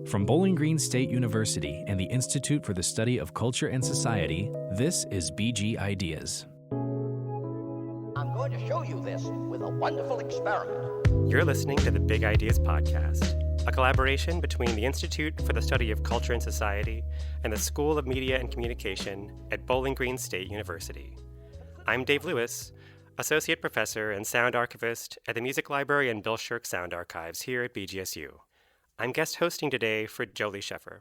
From Bowling Green State University and the Institute for the Study of Culture and Society, this is BG Ideas. I'm going to show you this with a wonderful experiment. You're listening to the Big Ideas Podcast, a collaboration between the Institute for the Study of Culture and Society and the School of Media and Communication at Bowling Green State University. I'm Dave Lewis, Associate Professor and Sound Archivist at the Music Library and Bill Shirk Sound Archives here at BGSU. I'm guest hosting today for Jolie Sheffer.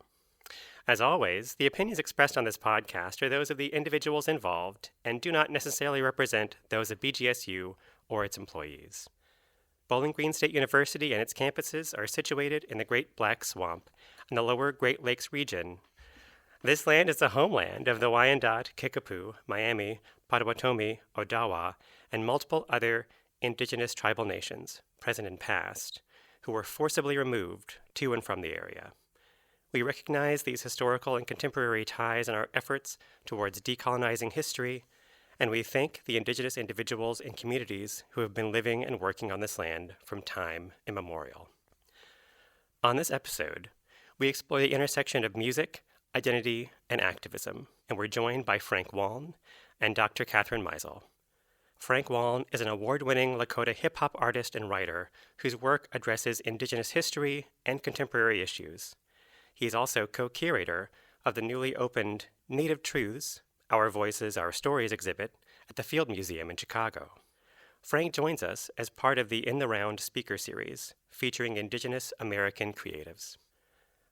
As always, the opinions expressed on this podcast are those of the individuals involved and do not necessarily represent those of BGSU or its employees. Bowling Green State University and its campuses are situated in the Great Black Swamp in the lower Great Lakes region. This land is the homeland of the Wyandot, Kickapoo, Miami, Potawatomi, Odawa, and multiple other indigenous tribal nations, present and past, who were forcibly removed to and from the area. We recognize these historical and contemporary ties in our efforts towards decolonizing history, and we thank the indigenous individuals and communities who have been living and working on this land from time immemorial. On this episode, we explore the intersection of music, identity, and activism, and we're joined by Frank Waln and Dr. Katherine Meizel. Frank Waln is an award-winning Lakota hip-hop artist and writer whose work addresses indigenous history and contemporary issues. He is also co-curator of the newly opened Native Truths, Our Voices, Our Stories exhibit at the Field Museum in Chicago. Frank joins us as part of the In the Round speaker series featuring Indigenous American creatives.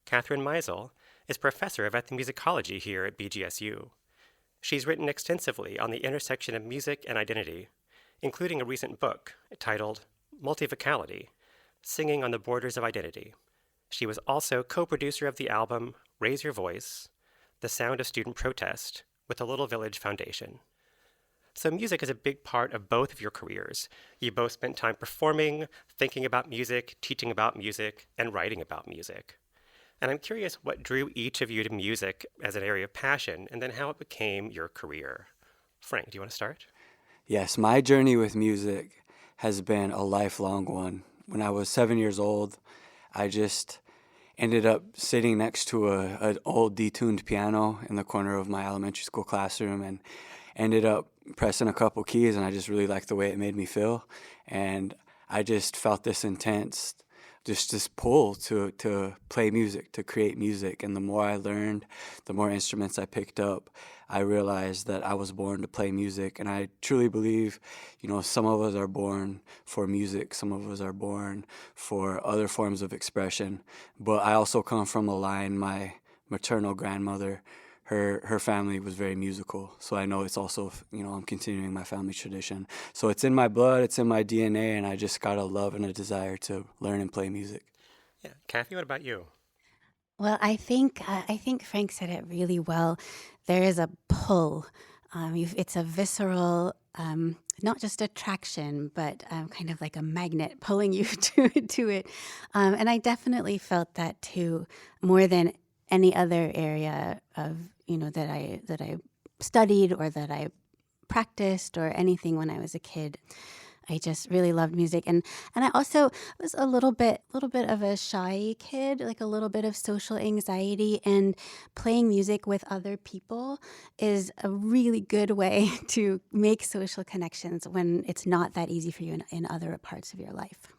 Katherine Meizel is professor of ethnomusicology here at BGSU. She's written extensively on the intersection of music and identity, including a recent book titled Multivocality, Singing on the Borders of Identity. She was also co-producer of the album Raise Your Voice, The Sound of Student Protest, with the Little Village Foundation. So music is a big part of both of your careers. You both spent time performing, thinking about music, teaching about music, and writing about music. And I'm curious what drew each of you to music as an area of passion, and then how it became your career. Frank, do you want to start? Yes, my journey with music has been a lifelong one. When I was 7 years old, I just ended up sitting next to an old detuned piano in the corner of my elementary school classroom and ended up pressing a couple keys, and I just really liked the way it made me feel. And I just felt this intense this pull to play music, to create music. And the more I learned, the more instruments I picked up, I realized that I was born to play music. And I truly believe, some of us are born for music, some of us are born for other forms of expression. But I also come from a line, my maternal grandmother, her family was very musical. So I know it's also, I'm continuing my family tradition. So it's in my blood, it's in my DNA, and I just got a love and a desire to learn and play music. Yeah. Kathy, what about you? Well, I think Frank said it really well. There is a pull. It's a visceral, not just attraction, but kind of like a magnet pulling you to it. And I definitely felt that too, more than any other area of that I studied or that I practiced or anything when I was a kid. I just really loved music, and I also was a little bit of a shy kid, like a little bit of social anxiety, and playing music with other people is a really good way to make social connections when it's not that easy for you in other parts of your life.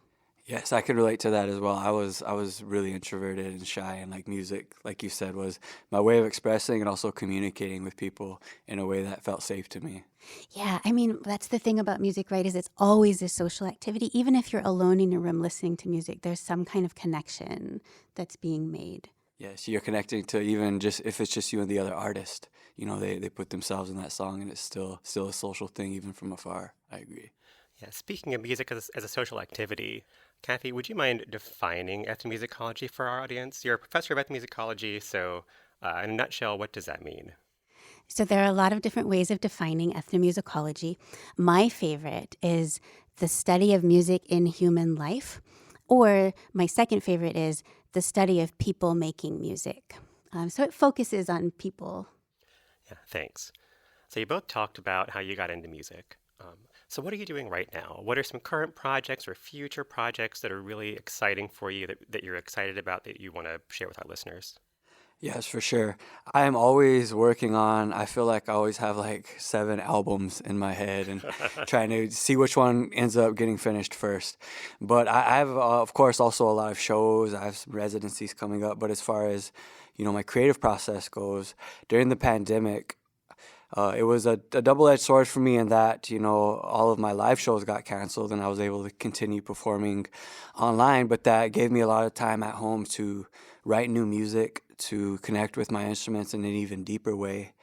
Yes, I can relate to that as well. I was really introverted and shy, and like music, like you said, was my way of expressing and also communicating with people in a way that felt safe to me. Yeah, I mean, that's the thing about music, right, is it's always a social activity. Even if you're alone in your room listening to music, there's some kind of connection that's being made. Yes, you're connecting to even just if it's just you and the other artist. They put themselves in that song, and it's still a social thing even from afar. I agree. Yeah, speaking of music as a social activity, Kathy, would you mind defining ethnomusicology for our audience? You're a professor of ethnomusicology, so in a nutshell, what does that mean? So there are a lot of different ways of defining ethnomusicology. My favorite is the study of music in human life, or my second favorite is the study of people making music. So it focuses on people. Yeah, thanks. So you both talked about how you got into music. So what are you doing right now? What are some current projects or future projects that are really exciting for you that you're excited about that you want to share with our listeners? Yes, for sure. I am always working on, I feel like I always have like 7 albums in my head and trying to see which one ends up getting finished first. But I have, of course, also a lot of shows. I have some residencies coming up. But as far as, my creative process goes, during the pandemic, it was a double-edged sword for me in that, all of my live shows got canceled and I was able to continue performing online, but that gave me a lot of time at home to write new music, to connect with my instruments in an even deeper way.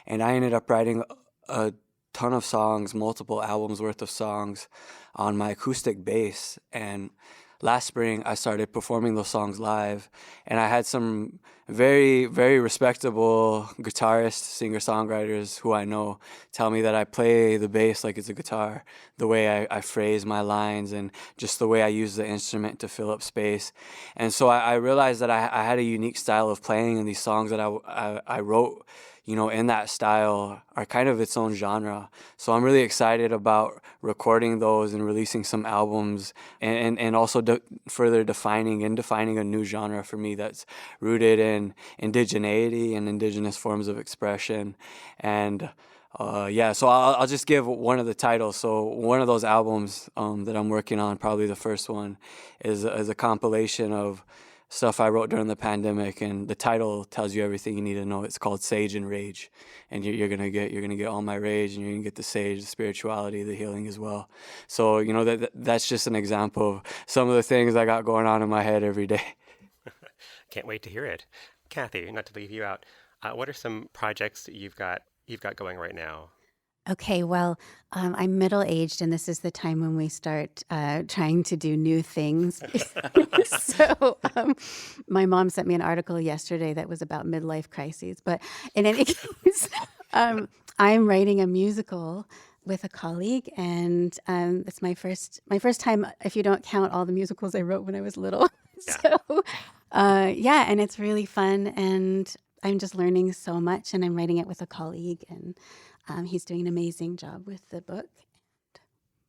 And I ended up writing a ton of songs, multiple albums worth of songs on my acoustic bass. And last spring, I started performing those songs live, and I had some very, very respectable guitarists, singer-songwriters who I know tell me that I play the bass like it's a guitar, the way I phrase my lines and just the way I use the instrument to fill up space. And so I realized that I had a unique style of playing, and these songs that I wrote in that style are kind of its own genre. So I'm really excited about recording those and releasing some albums and also further defining a new genre for me that's rooted in indigeneity and indigenous forms of expression. And so I'll just give one of the titles. So one of those albums that I'm working on, probably the first one, is a compilation of stuff I wrote during the pandemic, and the title tells you everything you need to know. It's called Sage and Rage, and you're gonna get all my rage, and you're gonna get the sage, the spirituality, the healing as well. So that's just an example of some of the things I got going on in my head every day. Can't wait to hear it. Kathy, not to leave you out, what are some projects that you've got going right now? Okay, well, I'm middle-aged, and this is the time when we start trying to do new things. So my mom sent me an article yesterday that was about midlife crises. But in any case, I'm writing a musical with a colleague, and it's my first time, if you don't count all the musicals I wrote when I was little. Yeah. So, and it's really fun, and I'm just learning so much, and I'm writing it with a colleague, and he's doing an amazing job with the book.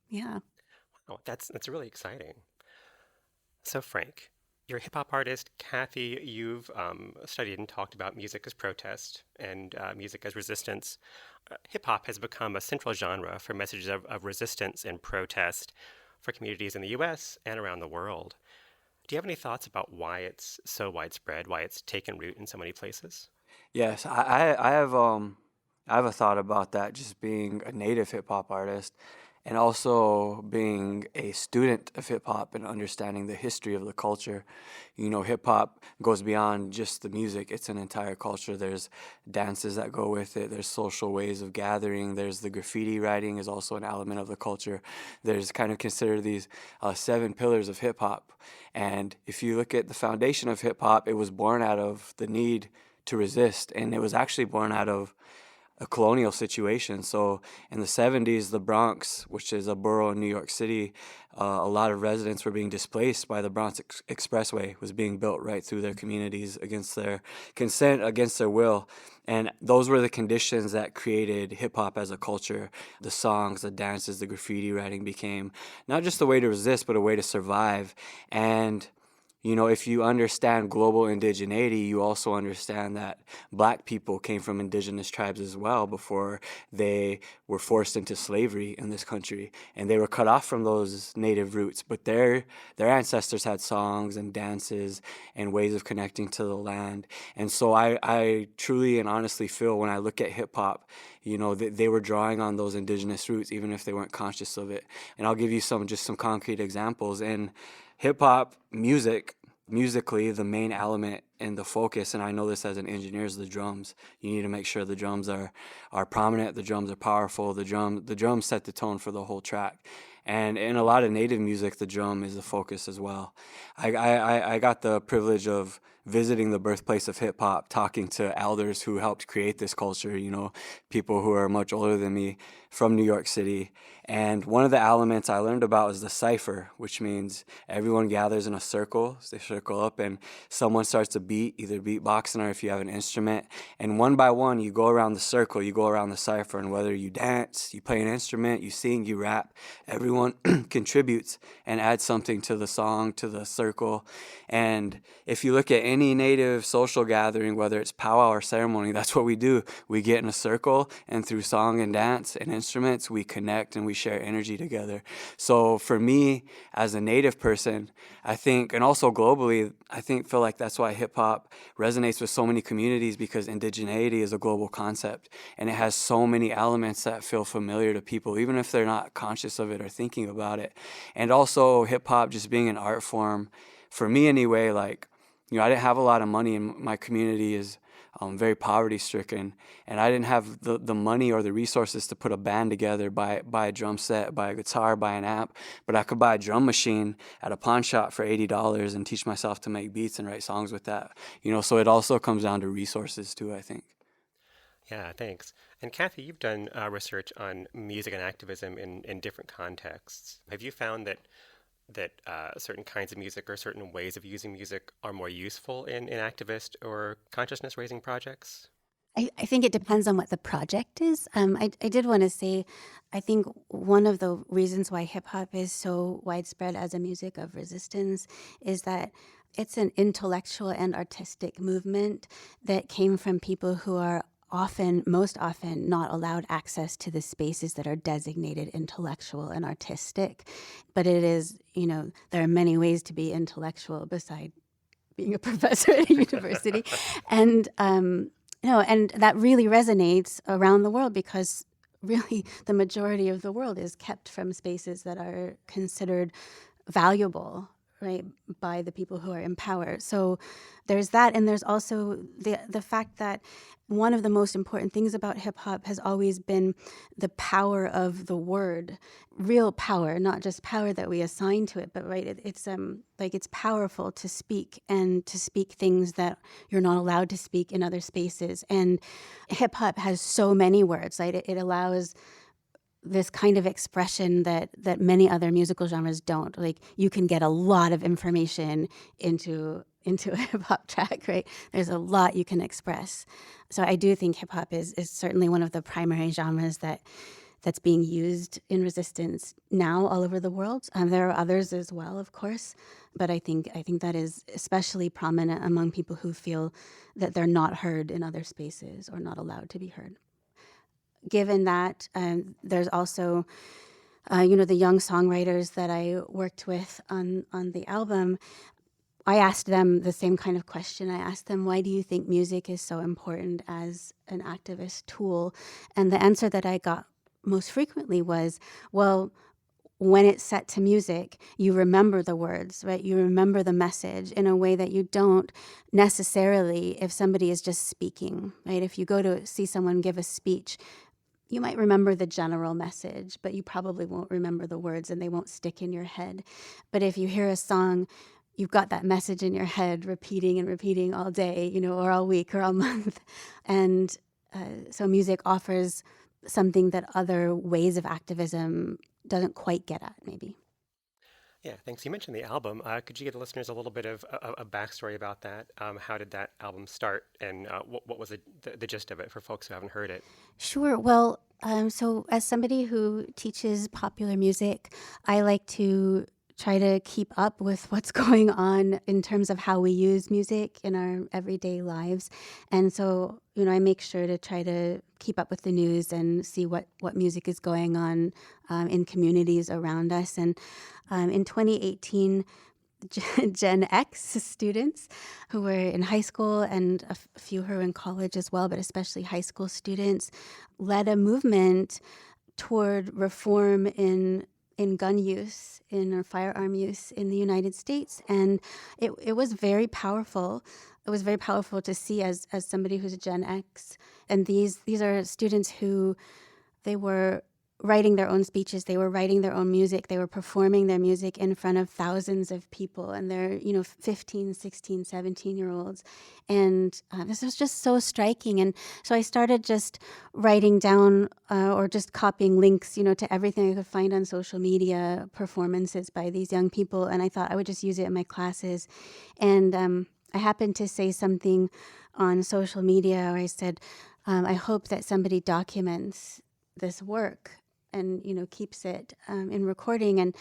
Yeah. Oh, that's really exciting. So Frank, you're a hip hop artist. Kathy, you've studied and talked about music as protest and music as resistance. Hip hop has become a central genre for messages of resistance and protest for communities in the U.S. and around the world. Do you have any thoughts about why it's so widespread, why it's taken root in so many places? Yes, I have a thought about that, just being a native hip hop artist and also being a student of hip hop and understanding the history of the culture. Hip hop goes beyond just the music, it's an entire culture. There's dances that go with it, there's social ways of gathering, there's the graffiti writing is also an element of the culture. There's kind of considered these 7 pillars of hip hop. And if you look at the foundation of hip hop, it was born out of the need to resist, and it was actually born out of a colonial situation. So in the 70s, the Bronx, which is a borough in New York City, a lot of residents were being displaced by the Bronx Expressway, was being built right through their communities against their consent, against their will. And those were the conditions that created hip hop as a culture. The songs, the dances, the graffiti writing became not just a way to resist, but a way to survive. And if you understand global indigeneity, you also understand that Black people came from indigenous tribes as well before they were forced into slavery in this country. And they were cut off from those native roots. But their ancestors had songs and dances and ways of connecting to the land. And so I truly and honestly feel when I look at hip hop, they were drawing on those indigenous roots, even if they weren't conscious of it. And I'll give you some concrete examples. In hip hop musically, the main element and the focus, and I know this as an engineer, is the drums. You need to make sure the drums are prominent, the drums are powerful, the drums set the tone for the whole track. And in a lot of native music, the drum is the focus as well. I got the privilege of visiting the birthplace of hip hop, talking to elders who helped create this culture, people who are much older than me from New York City. And one of the elements I learned about is the cipher, which means everyone gathers in a circle. They circle up and someone starts to beat, either beatboxing or if you have an instrument. And one by one, you go around the circle, you go around the cipher, and whether you dance, you play an instrument, you sing, you rap, everyone contributes and adds something to the song, to the circle. And if you look at any native social gathering, whether it's powwow or ceremony, that's what we do. We get in a circle, and through song and dance and instruments, we connect and we share energy together. So for me, as a native person, I think, and also globally, feel like that's why hip hop resonates with so many communities, because indigeneity is a global concept and it has so many elements that feel familiar to people, even if they're not conscious of it or thinking about it. And also hip hop just being an art form, for me anyway, like, I didn't have a lot of money, and my community is very poverty stricken, and I didn't have the money or the resources to put a band together, buy a drum set, buy a guitar, buy an amp, but I could buy a drum machine at a pawn shop for $80 and teach myself to make beats and write songs with that. So it also comes down to resources too, I think. Yeah, thanks. And Kathy, you've done research on music and activism in different contexts. Have you found that certain kinds of music or certain ways of using music are more useful in activist or consciousness-raising projects? I think it depends on what the project is. I did want to say, I think one of the reasons why hip hop is so widespread as a music of resistance is that it's an intellectual and artistic movement that came from people who are most often not allowed access to the spaces that are designated intellectual and artistic. But it is, there are many ways to be intellectual besides being a professor at a university. And, and that really resonates around the world, because really the majority of the world is kept from spaces that are considered valuable, right, by the people who are in power. So there's that, and there's also the fact that one of the most important things about hip hop has always been the power of the word, real power, not just power that we assign to it, but right, it's powerful to speak, and to speak things that you're not allowed to speak in other spaces. And hip hop has so many words, right? It allows this kind of expression that many other musical genres don't. Like, you can get a lot of information into a hip hop track, right? There's a lot you can express. So I do think hip hop is certainly one of the primary genres that's being used in resistance now all over the world. There are others as well, of course, but I think that is especially prominent among people who feel that they're not heard in other spaces or not allowed to be heard. Given that, there's also, the young songwriters that I worked with on the album, I asked them the same kind of question. I asked them, why do you think music is so important as an activist tool? And the answer that I got most frequently was, well, when it's set to music, you remember the words, right? You remember the message in a way that you don't necessarily if somebody is just speaking, right? If you go to see someone give a speech, you might remember the general message, but you probably won't remember the words, and they won't stick in your head. But if you hear a song, you've got that message in your head repeating and repeating all day, or all week or all month. And so music offers something that other ways of activism doesn't quite get at, maybe. Yeah, thanks. You mentioned the album. Could you give the listeners a little bit of a backstory about that? How did that album start, and what was the gist of it for folks who haven't heard it? Sure. Well, so as somebody who teaches popular music, I like to try to keep up with what's going on in terms of how we use music in our everyday lives. And so, I make sure to try to keep up with the news and see what music is going on in communities around us. And in 2018, Gen X students who were in high school, and a few who were in college as well, but especially high school students, led a movement toward reform in gun use, or firearm use in the United States. And it was very powerful. It was very powerful to see as somebody who's a Gen X. And these are students who, they were writing their own speeches, they were writing their own music, they were performing their music in front of thousands of people, and they're 15, 16, 17-year-olds. And this was just so striking. And so I started just writing down or just copying links, to everything I could find on social media, performances by these young people, and I thought I would just use it in my classes. And I happened to say something on social media, or I said, I hope that somebody documents this work and, keeps it in recording. And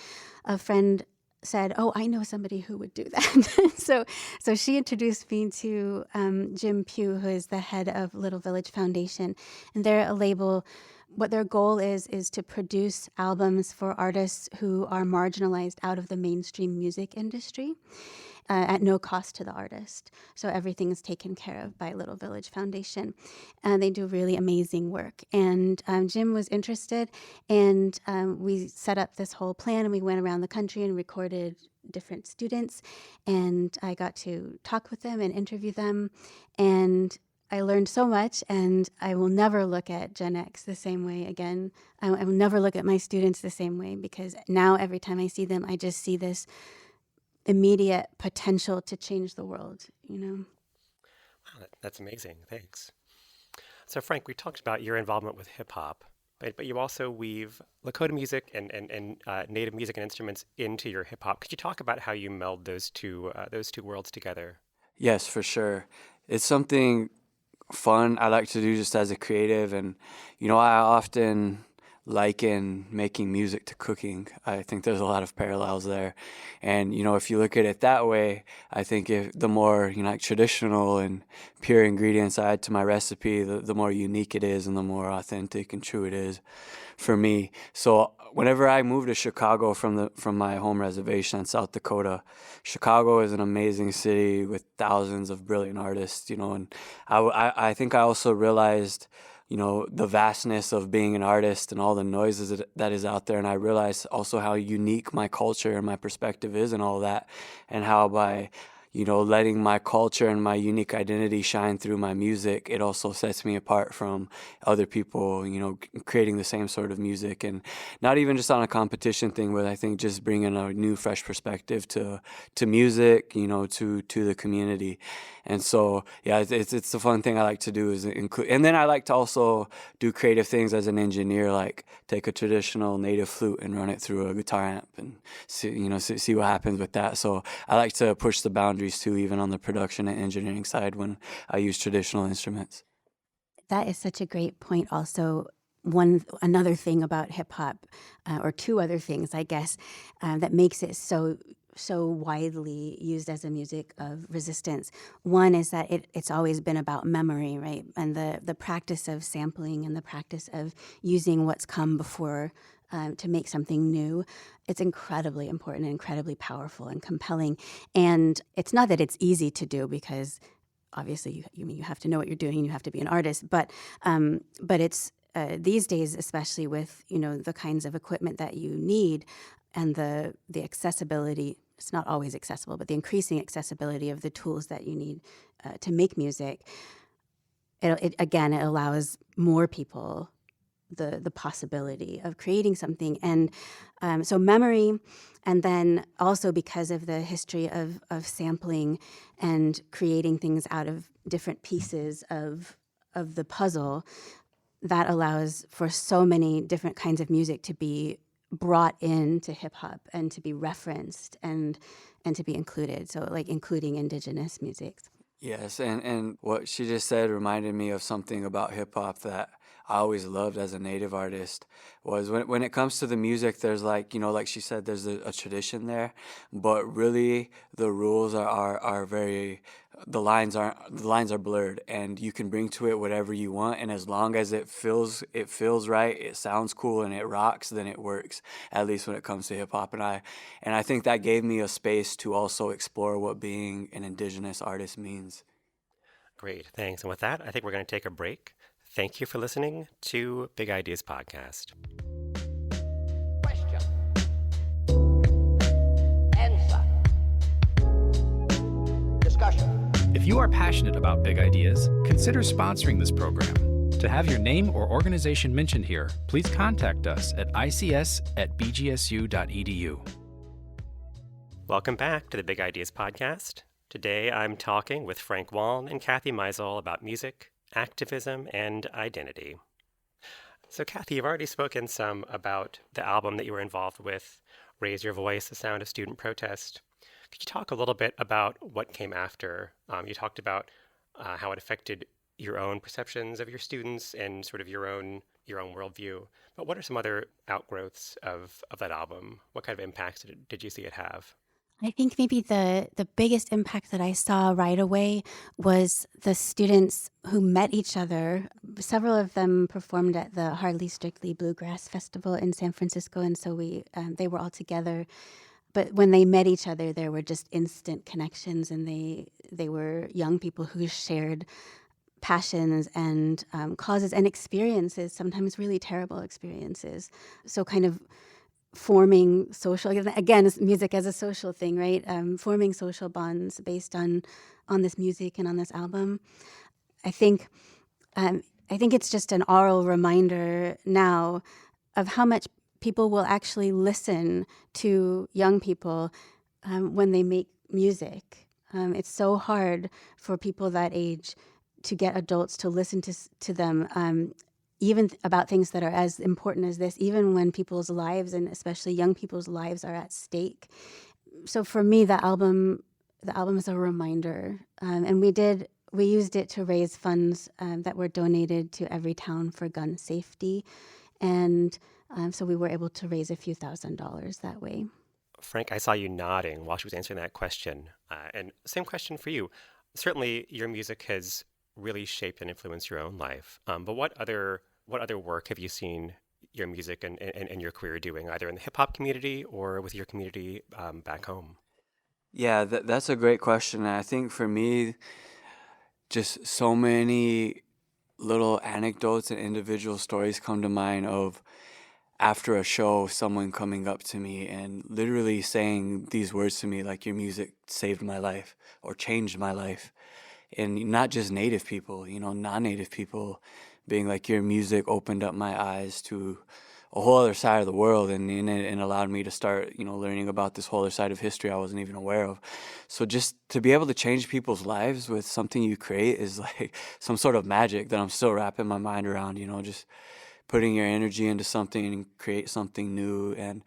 a friend said, "Oh, I know somebody who would do that." So she introduced me to Jim Pugh, who is the head of Little Village Foundation, and they're a label. What their goal is to produce albums for artists who are marginalized out of the mainstream music industry. At no cost to the artist. So everything is taken care of by Little Village Foundation. And they do really amazing work. And Jim was interested, and we set up this whole plan, and we went around the country and recorded different students. And I got to talk with them and interview them. And I learned so much, and I will never look at Gen X the same way again. I will never look at my students the same way, because now every time I see them, I just see this immediate potential to change the world, Wow, that's amazing. Thanks. So, Frank, we talked about your involvement with hip hop, but you also weave Lakota music and Native music and instruments into your hip hop. Could you talk about how you meld those two worlds together? Yes, for sure. It's something fun I like to do just as a creative, and I often liken making music to cooking. I think there's a lot of parallels there, and if you look at it that way, I think if the more like traditional and pure ingredients I add to my recipe, the more unique it is and the more authentic and true it is for me. So whenever I moved to Chicago from my home reservation in South Dakota, Chicago is an amazing city with thousands of brilliant artists, and I think I also realized the vastness of being an artist and all the noises that is out there. And I realized also how unique my culture and my perspective is and all that, and how by letting my culture and my unique identity shine through my music, it also sets me apart from other people, creating the same sort of music, and not even just on a competition thing, but I think just bringing a new, fresh perspective to music, to the community. And so, yeah, it's the fun thing I like to do is include, and then I like to also do creative things as an engineer, like take a traditional native flute and run it through a guitar amp and see what happens with that. So I like to push the boundaries too, even on the production and engineering side when I use traditional instruments. That is such a great point. Also, another thing about hip hop, or two other things, I guess, that makes it so widely used as a music of resistance. One is that it's always been about memory, right? And the practice of sampling and the practice of using what's come before to make something new. It's incredibly important and incredibly powerful and compelling. And it's not that it's easy to do, because obviously you have to know what you're doing and you have to be an artist. But it's these days, especially with the kinds of equipment that you need and the accessibility. It's not always accessible, but the increasing accessibility of the tools that you need to make music. It allows more people the possibility of creating something. And so memory, and then also because of the history of sampling and creating things out of different pieces of the puzzle, that allows for so many different kinds of music to be brought into hip hop and to be referenced and to be included. So like including indigenous music. Yes, and what she just said reminded me of something about hip hop that I always loved as a native artist. Was when it comes to the music, there's like she said, there's a tradition there, but really the rules are very, the lines are blurred, and you can bring to it whatever you want, and as long as it feels right, it sounds cool, and it rocks, then it works. At least when it comes to hip hop, and I think that gave me a space to also explore what being an indigenous artist means. Great, thanks. And with that, I think we're going to take a break. Thank you for listening to Big Ideas Podcast. Question. Answer. Discussion. If you are passionate about big ideas, consider sponsoring this program. To have your name or organization mentioned here, please contact us at ics@bgsu.edu. Welcome back to the Big Ideas Podcast. Today I'm talking with Frank Waln and Katherine Meizel about music, activism, and identity. So Kathy, you've already spoken some about the album that you were involved with, Raise Your Voice, The Sound of Student Protest. Could you talk a little bit about what came after? You talked about how it affected your own perceptions of your students and sort of your own worldview. But what are some other outgrowths of that album? What kind of impacts did you see it have? I think maybe the biggest impact that I saw right away was the students who met each other. Several of them performed at the Hardly Strictly Bluegrass Festival in San Francisco, and so they were all together. But when they met each other, there were just instant connections, and they were young people who shared passions and causes and experiences, sometimes really terrible experiences. So kind of forming social, again, music as a social thing, right? Forming social bonds based on this music and on this album. I think it's just an oral reminder now of how much people will actually listen to young people when they make music. It's so hard for people that age to get adults to listen to them, even about things that are as important as this, even when people's lives, and especially young people's lives, are at stake. So for me, the album is a reminder, and we used it to raise funds that were donated to Everytown for gun safety, and so we were able to raise a few $1,000s that way. Frank, I saw you nodding while she was answering that question. And same question for you. Certainly, your music has really shaped and influenced your own life. But what other work have you seen your music and your career doing, either in the hip hop community or with your community back home? Yeah, that's a great question. And I think for me, just so many little anecdotes and individual stories come to mind of after a show, someone coming up to me and literally saying these words to me, like, your music saved my life or changed my life. And not just Native people, non-Native people being like, your music opened up my eyes to a whole other side of the world and allowed me to start, learning about this whole other side of history I wasn't even aware of. So just to be able to change people's lives with something you create is like some sort of magic that I'm still wrapping my mind around, just putting your energy into something and create something new. And,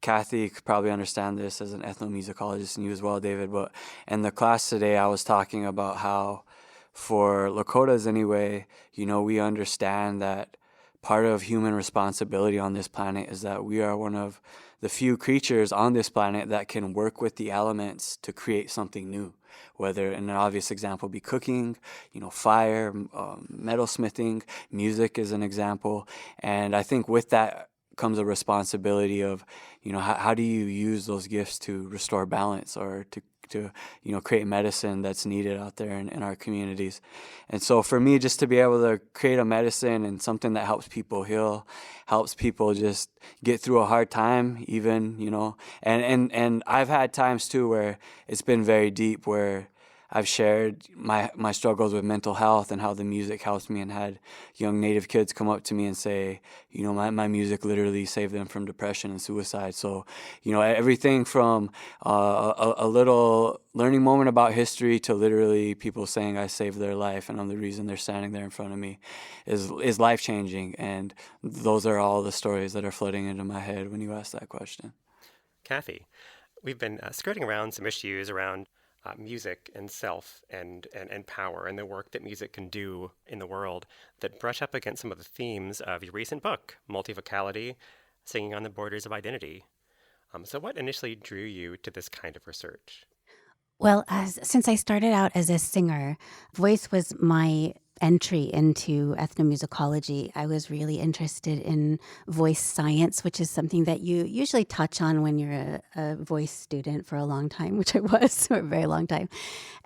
Kathy could probably understand this as an ethnomusicologist, and you as well, David. But in the class today, I was talking about how for Lakotas anyway, we understand that part of human responsibility on this planet is that we are one of the few creatures on this planet that can work with the elements to create something new. Whether an obvious example be cooking, fire, metalsmithing, music is an example. And I think with that comes a responsibility of, how do you use those gifts to restore balance or to create medicine that's needed out there in our communities. And so for me, just to be able to create a medicine and something that helps people heal, helps people just get through a hard time even, and I've had times too where it's been very deep, where I've shared my struggles with mental health and how the music helps me, and had young Native kids come up to me and say, my music literally saved them from depression and suicide. So, everything from a little learning moment about history to literally people saying I saved their life and I'm the reason they're standing there in front of me is life-changing. And those are all the stories that are flooding into my head when you ask that question. Kathy, we've been skirting around some issues around music and self and power and the work that music can do in the world that brush up against some of the themes of your recent book, Multivocality, Singing on the Borders of Identity. So what initially drew you to this kind of research? Well, since I started out as a singer, voice was my entry into ethnomusicology. I was really interested in voice science, which is something that you usually touch on when you're a voice student for a long time, which I was for a very long time.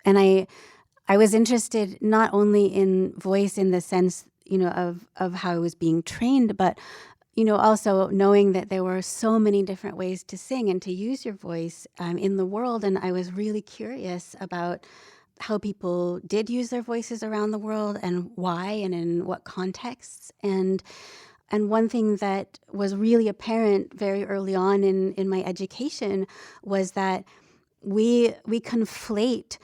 And I was interested not only in voice in the sense, of how I was being trained, but also knowing that there were so many different ways to sing and to use your voice in the world. And I was really curious about how people did use their voices around the world and why and in what contexts. And one thing that was really apparent very early on in my education was that we conflate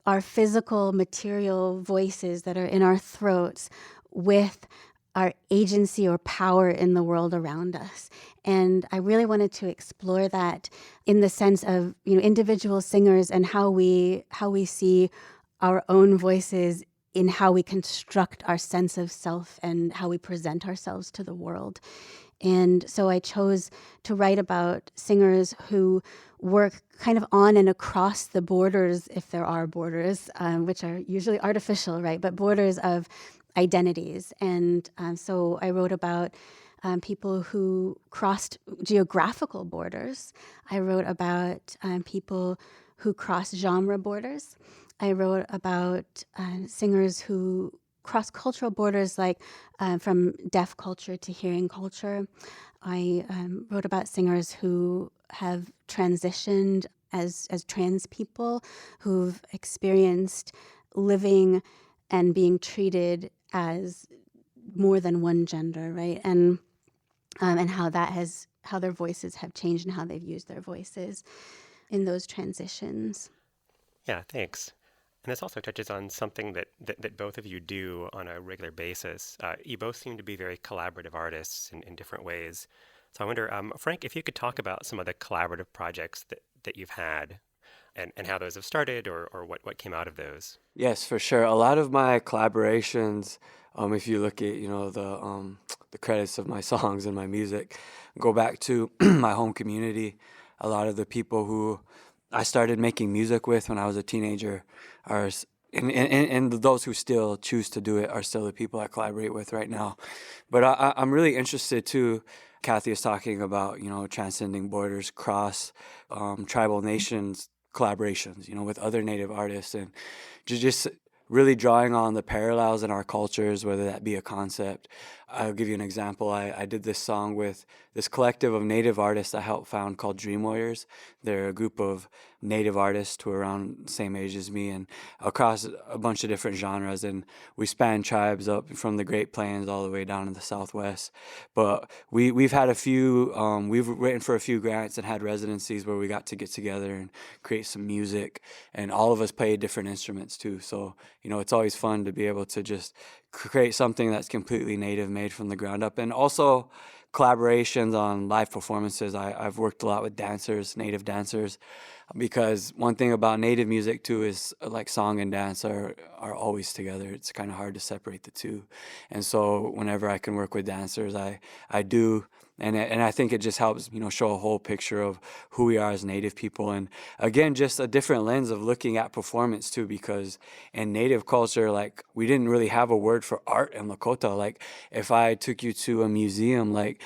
our physical material voices that are in our throats with our agency or power in the world around us. And I really wanted to explore that in the sense of, individual singers and how we see our own voices in how we construct our sense of self and how we present ourselves to the world. And so I chose to write about singers who work kind of on and across the borders, if there are borders, which are usually artificial, right? But borders of identities. And so I wrote about people who crossed geographical borders. I wrote about people who cross genre borders. I wrote about singers who cross cultural borders, like from deaf culture to hearing culture. I wrote about singers who have transitioned as trans people, who've experienced living and being treated as more than one gender, right? And how their voices have changed and how they've used their voices in those transitions. Yeah, thanks. And this also touches on something that both of you do on a regular basis. You both seem to be very collaborative artists in different ways. So I wonder, Frank, if you could talk about some of the collaborative projects that you've had and how those have started or what came out of those. Yes, for sure. A lot of my collaborations, if you look at the credits of my songs and my music, go back to my home community. A lot of the people who I started making music with when I was a teenager are, and those who still choose to do it are still the people I collaborate with right now. But I'm really interested too. Kathy is talking about transcending borders, cross tribal nations collaborations, with other Native artists, and just really drawing on the parallels in our cultures, whether that be a concept. I'll give you an example. I did this song with this collective of Native artists I helped found called Dream Warriors. They're a group of Native artists who are around the same age as me and across a bunch of different genres. And we span tribes up from the Great Plains all the way down to the Southwest. But we've had a few, we've written for a few grants and had residencies where we got to get together and create some music. And all of us played different instruments too. So, it's always fun to be able to just create something that's completely Native, made from the ground up. And also collaborations on live performances. I've worked a lot with dancers, Native dancers, because one thing about Native music too is like song and dance are always together. It's kind of hard to separate the two. And so whenever I can work with dancers, I do. And I think it just helps, show a whole picture of who we are as Native people. And again, just a different lens of looking at performance too, because in Native culture, like we didn't really have a word for art in Lakota. Like if I took you to a museum, like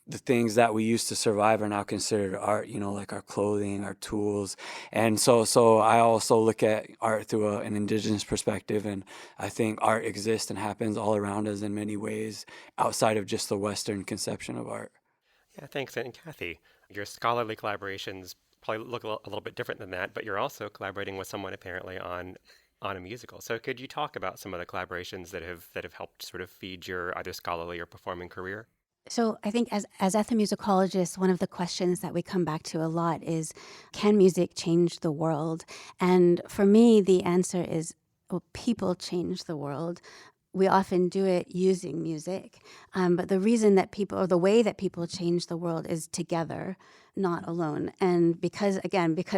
the things that we used to survive are now considered art, like our clothing, our tools. And so I also look at art through an indigenous perspective. And I think art exists and happens all around us in many ways outside of just the Western conception of art. Yeah, thanks. And Kathy, your scholarly collaborations probably look a little bit different than that, but you're also collaborating with someone apparently on a musical. So could you talk about some of the collaborations that have helped sort of feed your either scholarly or performing career? So I think as ethnomusicologists, one of the questions that we come back to a lot is, can music change the world? And for me, the answer is, well, people change the world. We often do it using music, but the reason that people, or the way that people change the world is together, not alone. And because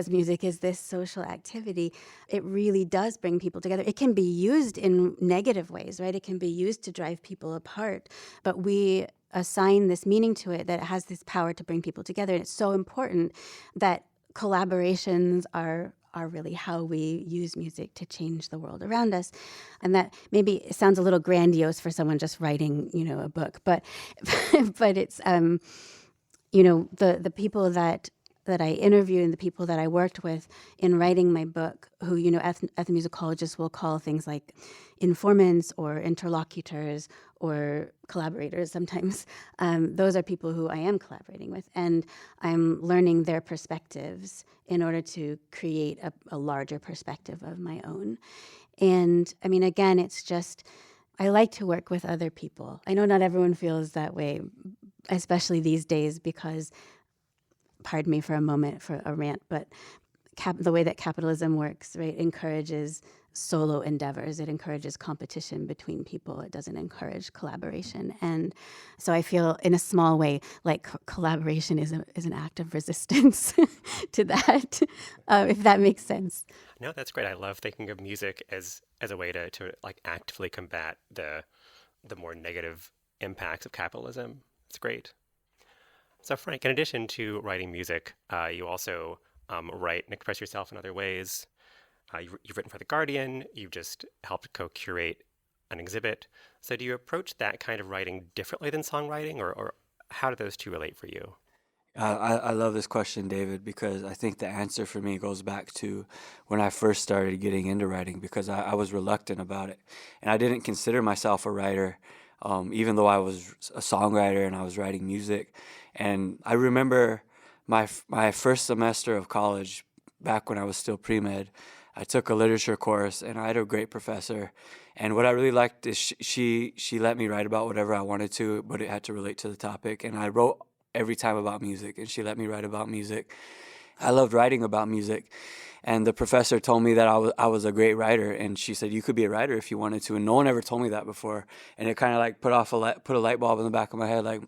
music is this social activity, it really does bring people together. It can be used in negative ways, right? It can be used to drive people apart, but we assign this meaning to it that it has this power to bring people together. And it's so important that collaborations are really how we use music to change the world around us. And that maybe sounds a little grandiose for someone just writing, a book, but but it's the people that I interviewed and the people that I worked with in writing my book, who, ethnomusicologists will call things like informants or interlocutors or collaborators sometimes. Those are people who I am collaborating with, and I'm learning their perspectives in order to create a larger perspective of my own. And I mean, again, it's just, I like to work with other people. I know not everyone feels that way, especially these days, because, pardon me for a moment for a rant, but the way that capitalism works, right, encourages solo endeavors. It encourages competition between people. It doesn't encourage collaboration. And so I feel, in a small way, like collaboration is an act of resistance to that, if that makes sense. No, that's great. I love thinking of music as a way to like actively combat the more negative impacts of capitalism. It's great. So Frank, in addition to writing music, you also write and express yourself in other ways. You've written for The Guardian. You've just helped co-curate an exhibit. So do you approach that kind of writing differently than songwriting, or how do those two relate for you? I love this question, David, because I think the answer for me goes back to when I first started getting into writing, because I was reluctant about it. And I didn't consider myself a writer, even though I was a songwriter and I was writing music. And I remember my first semester of college, back when I was still pre-med, I took a literature course, and I had a great professor. And what I really liked is she let me write about whatever I wanted to, but it had to relate to the topic. And I wrote every time about music, and she let me write about music. I loved writing about music. And the professor told me that I was a great writer, and she said, you could be a writer if you wanted to. And no one ever told me that before. And it kind of like put a light bulb in the back of my head, like,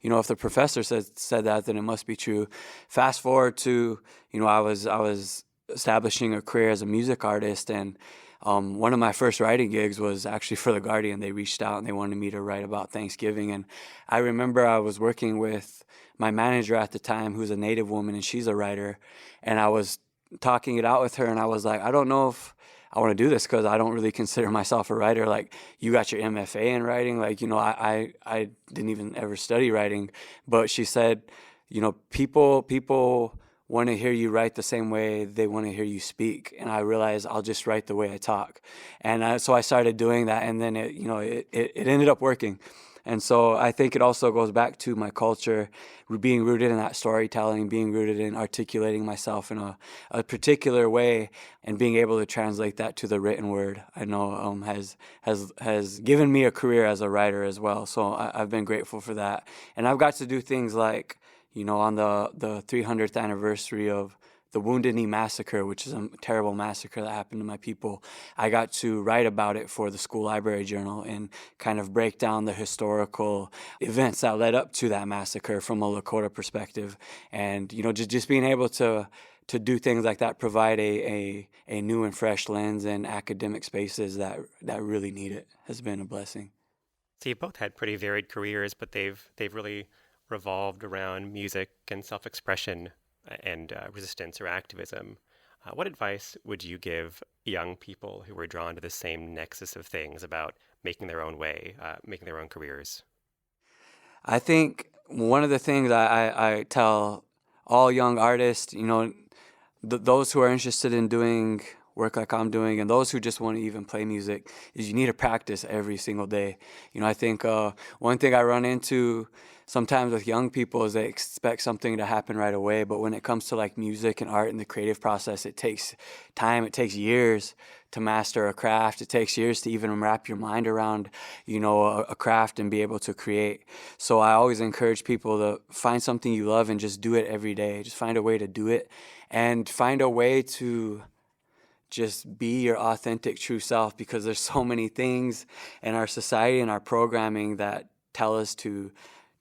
if the professor said that, then it must be true. Fast forward to, I was establishing a career as a music artist, and one of my first writing gigs was actually for The Guardian. They reached out and they wanted me to write about Thanksgiving. And I remember I was working with my manager at the time, who's a Native woman, and she's a writer. And I was talking it out with her, and I was like, I don't know if I want to do this, because I don't really consider myself a writer. Like, you got your MFA in writing. Like, I didn't even ever study writing. But she said, people want to hear you write the same way they want to hear you speak. And I realized I'll just write the way I talk. And so I started doing that, and then it ended up working. And so I think it also goes back to my culture, being rooted in that storytelling, being rooted in articulating myself in a particular way, and being able to translate that to the written word. I know has given me a career as a writer as well. So I've been grateful for that. And I've got to do things like, on the 300th anniversary of the Wounded Knee Massacre, which is a terrible massacre that happened to my people, I got to write about it for the school library journal and kind of break down the historical events that led up to that massacre from a Lakota perspective. And, just being able to do things like that, provide a new and fresh lens in academic spaces that really need it, has been a blessing. So you both had pretty varied careers, but they've really revolved around music and self-expression and resistance or activism. What advice would you give young people who were drawn to the same nexus of things about making their own way, making their own careers? I think one of the things I tell all young artists, those who are interested in doing work like I'm doing, and those who just want to even play music, is you need to practice every single day. I think one thing I run into sometimes with young people is they expect something to happen right away, but when it comes to like music and art and the creative process, it takes time. It takes years to master a craft. It takes years to even wrap your mind around, a craft and be able to create. So I always encourage people to find something you love and just do it every day. Just find a way to do it, and find a way to just be your authentic, true self, because there's so many things in our society and our programming that tell us to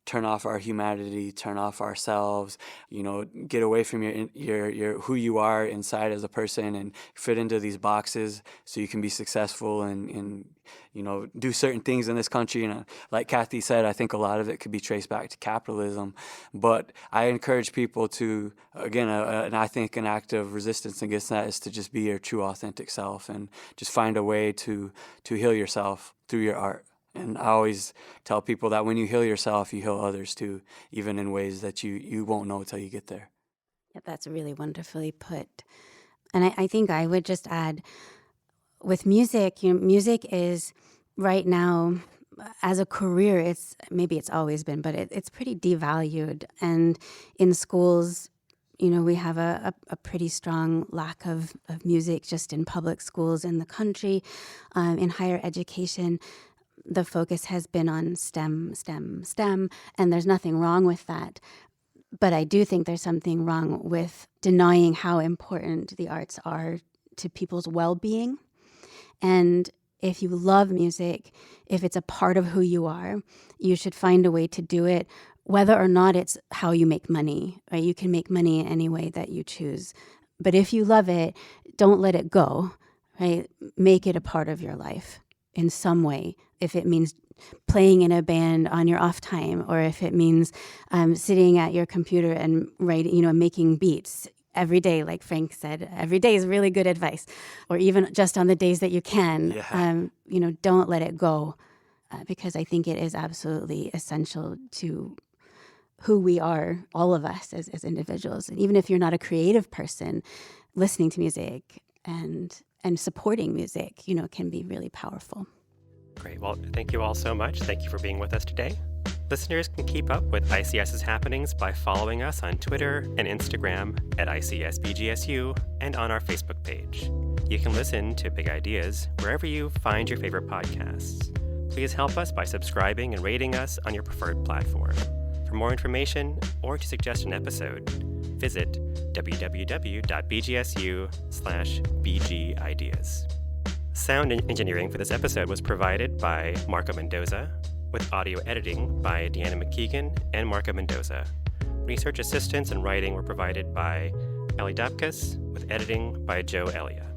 turn off our humanity, turn off ourselves, get away from your who you are inside as a person and fit into these boxes so you can be successful and do certain things in this country. And like Kathy said, I think a lot of it could be traced back to capitalism. But I encourage people to, again, and I think an act of resistance against that is to just be your true authentic self and just find a way to heal yourself through your art. And I always tell people that when you heal yourself, you heal others too, even in ways that you won't know until you get there. Yeah, that's really wonderfully put. And I think I would just add, with music, music is right now, as a career, maybe it's always been, but it's pretty devalued. And in schools, we have a pretty strong lack of music just in public schools in the country. In higher education, the focus has been on STEM, and there's nothing wrong with that. But I do think there's something wrong with denying how important the arts are to people's well-being. And if you love music, if it's a part of who you are, you should find a way to do it, whether or not it's how you make money, right? You can make money in any way that you choose. But if you love it, don't let it go, right? Make it a part of your life in some way. If it means playing in a band on your off time, or if it means sitting at your computer and writing, making beats every day, like Frank said, every day is really good advice. Or even just on the days that you can, don't let it go, because I think it is absolutely essential to who we are, all of us as individuals. And even if you're not a creative person, listening to music and supporting music, can be really powerful. Great. Well, thank you all so much. Thank you for being with us today. Listeners can keep up with ICS's happenings by following us on Twitter and Instagram at ICSBGSU and on our Facebook page. You can listen to Big Ideas wherever you find your favorite podcasts. Please help us by subscribing and rating us on your preferred platform. For more information or to suggest an episode, visit www.bgsu/bgideas. Sound engineering for this episode was provided by Marco Mendoza, with audio editing by Deanna McKeegan and Marco Mendoza. Research assistance and writing were provided by Ellie Dapkus, with editing by Joe Elia.